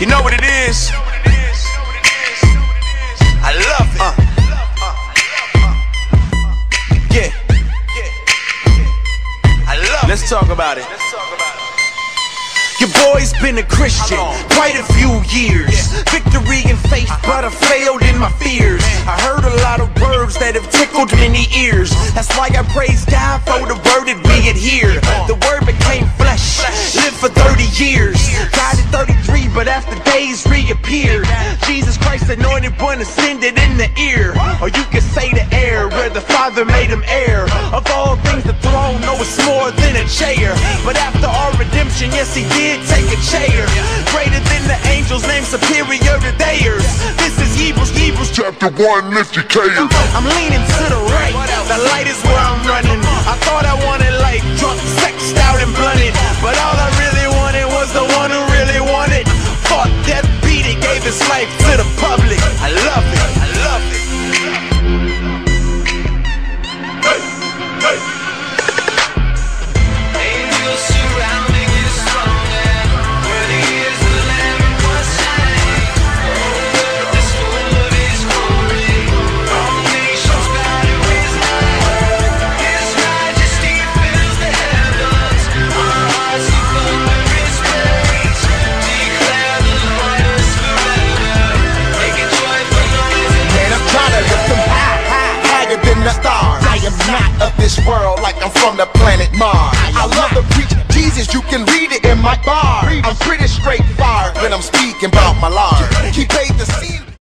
You know what it is? I love it. Yeah. I love it. Let's talk about it. Your boy's been a Christian quite a few years. Victory in faith, but I failed in my fears. I heard a lot of words that have tickled many ears. That's why I praise God for the word that we adhere. The word became flesh, lived for 30 years. Died at 33, but after days reappeared. Jesus Christ, anointed one, ascended in the ear. Or you could say the air, where the Father made him heir. Of all things, the throne, no, it's more than a chair. But after our redemption, yes, he did take a chair. Greater than the angels, named superior to theirs. This is Hebrews chapter 1, lift your K. I'm leaning to the right, the light is where I'm running. I thought I wanted life, drunk, sexed out and blunted. But all I really wanted was the one who really wanted. Fought death, beat it, gave his life to the public. I love it, I love it. Hey, hey. Angels surrounding his throne, and worthy is the Lamb who was slain. Oh, earth is full of his glory, all nations bow to his name. His majesty fills the heavens, our hearts thunder his praise. Declare the Lord is forever, make a joyful noise. And I'm trying to lift them higher than the stars. I am not of this world, like I'm from the planet Mars. I love to preach Jesus, you can read it in my bar. I'm pretty straightforward when I'm speaking about my Lord. He paid the seed.